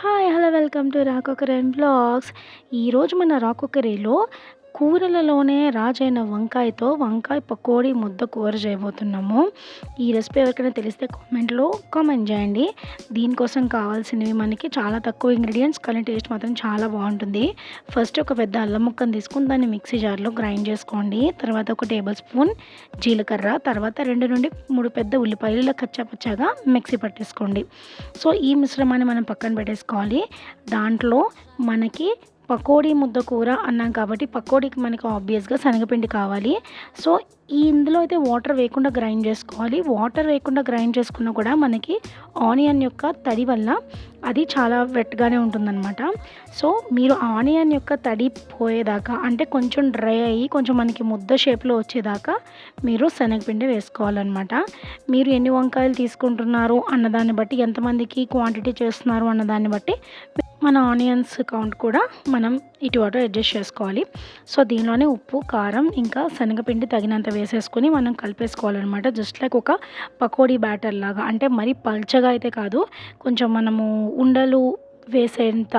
Hi! Hello! Welcome to Rakokari and vlogs. ఈరోజు మన రాకొకరిలో కూరలలోనే రాజైన వంకాయతో వంకాయ పకోడీ ముద్ద కూర చేయబోతున్నాము. ఈ రెసిపీ ఎవరికైనా తెలిస్తే కామెంట్‌లో కామెంట్ చేయండి. దీనికోసం కావాల్సినవి మనకి చాలా తక్కువ ఇంగ్రీడియెంట్స్ కానీ టేస్ట్ మాత్రం చాలా బాగుంటుంది. ఫస్ట్ ఒక పెద్ద అల్లం ముక్కను తీసుకొని దాన్ని మిక్సీ జార్‌లో గ్రైండ్ చేసుకోండి. తర్వాత ఒక టేబుల్ స్పూన్ జీలకర్ర, తర్వాత 2 నుండి 3 పెద్ద ఉల్లిపాయలు ఇలా కచ్చా పచ్చాగా మిక్సీ పట్టేసుకోండి. సో ఈ మిశ్రమాన్ని మనం పక్కన పెట్టేసుకోవాలి. దాంట్లో మనకి పకోడీ ముద్ద కూర అన్నాం కాబట్టి పకోడీకి మనకి ఆబ్వియస్‌గా శనగపిండి కావాలి. సో ఇందులో అయితే వాటర్ వేయకుండా గ్రైండ్ చేసుకోవాలి. వాటర్ వేయకుండా గ్రైండ్ చేసుకున్నా కూడా మనకి ఆనియన్ యొక్క తడి వల్ల అది చాలా వెట్‌గానే ఉంటుందన్నమాట. సో మీరు ఆనియన్ యొక్క తడి పోయేదాకా అంటే కొంచెం డ్రై అయ్యి కొంచెం మనకి ముద్ద షేప్‌లో వచ్చేదాకా మీరు శనగపిండి వేసుకోవాలన్నమాట. మీరు ఎన్ని వంకాయలు తీసుకుంటున్నారు అన్నదాన్ని బట్టి, ఎంతమందికి క్వాంటిటీ చేస్తున్నారు అన్నదాన్ని బట్టి మన ఆనియన్స్ కౌంట్ కూడా మనం ఇటు అటు అడ్జస్ట్ చేసుకోవాలి. సో దీనిలోనే ఉప్పు, కారం ఇంకా శనగపిండి తగినంత వేసేసుకొని మనం కలిపేసుకోవాలన్నమాట. జస్ట్ లైక్ ఒక పకోడీ బ్యాటర్ లాగా. అంటే మరీ పల్చగా అయితే కాదు, కొంచెం మనము ఉండలు వేసేంత,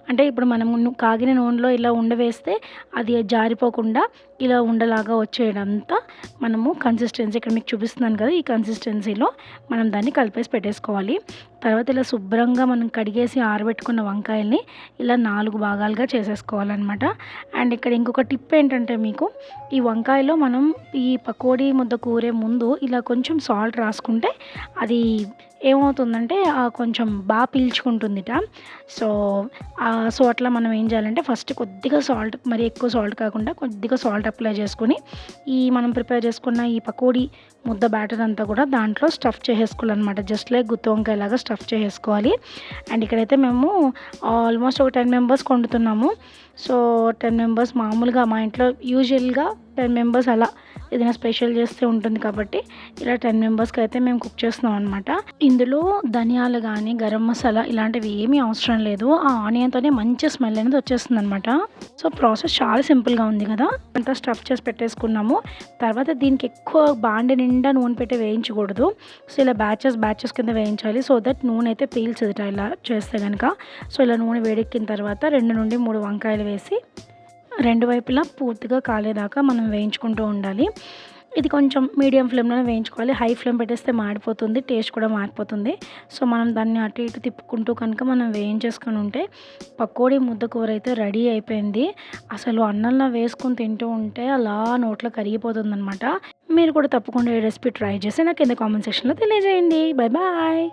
అంటే ఇప్పుడు మనము కాగిన నూనెలో ఇలా వేస్తే అది జారిపోకుండా ఇలా ఉండలాగా వచ్చేయడంతా మనము కన్సిస్టెన్సీ ఇక్కడ మీకు చూపిస్తున్నాను కదా, ఈ కన్సిస్టెన్సీలో మనం దాన్ని కలిపేసి పెట్టేసుకోవాలి. తర్వాత ఇలా శుభ్రంగా మనం కడిగేసి ఆరబెట్టుకున్న వంకాయల్ని ఇలా 4 భాగాలుగా చేసేసుకోవాలన్నమాట. అండ్ ఇక్కడ ఇంకొక టిప్ ఏంటంటే, మీకు ఈ వంకాయలో మనం ఈ పకోడీ ముద్ద కూరే ముందు ఇలా కొంచెం సాల్ట్ రాసుకుంటే అది ఏమవుతుందంటే కొంచెం బాగా పీల్చుకుంటుందిట. సో అట్లా మనం ఏం చేయాలంటే ఫస్ట్ కొద్దిగా సాల్ట్, మరి ఎక్కువ సాల్ట్ కాకుండా కొద్దిగా సాల్ట్ అప్లై చేసుకొని ఈ మనం ప్రిపేర్ చేసుకున్న ఈ పకోడీ ముద్ద బ్యాటర్ అంతా కూడా దాంట్లో స్టఫ్ చేసేసుకోవాలన్నమాట. జస్ట్ లైక్ గుత్తి వంకాయలాగా స్టఫ్ చేసేసుకోవాలి. అండ్ ఇక్కడైతే మేము ఆల్మోస్ట్ ఒక 10 మెంబర్స్కి వండుతున్నాము. సో 10 మెంబర్స్ మామూలుగా మా ఇంట్లో యూజువల్గా 10 మెంబర్స్ అలా ఏదైనా స్పెషల్ చేస్తే ఉంటుంది కాబట్టి ఇలా 10 మెంబర్స్కి అయితే మేము కుక్ చేస్తున్నాం అనమాట. ఇందులో ధనియాలు కానీ గరం మసాలా ఇలాంటివి ఏమీ అవసరం లేదు. ఆ ఆనియన్తోనే మంచి స్మెల్ అనేది వచ్చేస్తుంది అనమాట. సో ప్రాసెస్ చాలా సింపుల్గా ఉంది కదా. అంతా స్టఫ్ చేసి పెట్టేసుకున్నాము. తర్వాత దీనికి ఎక్కువ బాండి నిండా నూనె పెట్టి వేయించకూడదు. సో ఇలా బ్యాచెస్ కింద వేయించాలి. సో దట్ నూనె అయితే పీల్చదుట ఇలా చేస్తే కనుక. సో ఇలా నూనె వేడెక్కిన తర్వాత 2 నుండి 3 వంకాయలు వేసి 2 వైపులా పూర్తిగా కాలేదాకా మనం వేయించుకుంటూ ఉండాలి. ఇది కొంచెం మీడియం ఫ్లేమ్లోనే వేయించుకోవాలి. హై ఫ్లేమ్ పెట్టేస్తే మాడిపోతుంది, టేస్ట్ కూడా మారిపోతుంది. సో మనం దాన్ని అటు ఇటు తిప్పుకుంటూ కనుక మనం వేయించేసుకొని ఉంటే పకోడీ ముద్ద కూర అయితే రెడీ అయిపోయింది. అసలు అన్నంలో వేసుకొని తింటూ ఉంటే అలా నోట్లో కరిగిపోతుందనమాట. మీరు కూడా తప్పకుండా ఈ రెసిపీ ట్రై చేసి నాకు కింద కామెంట్ సెక్షన్లో తెలియజేయండి. Bye bye.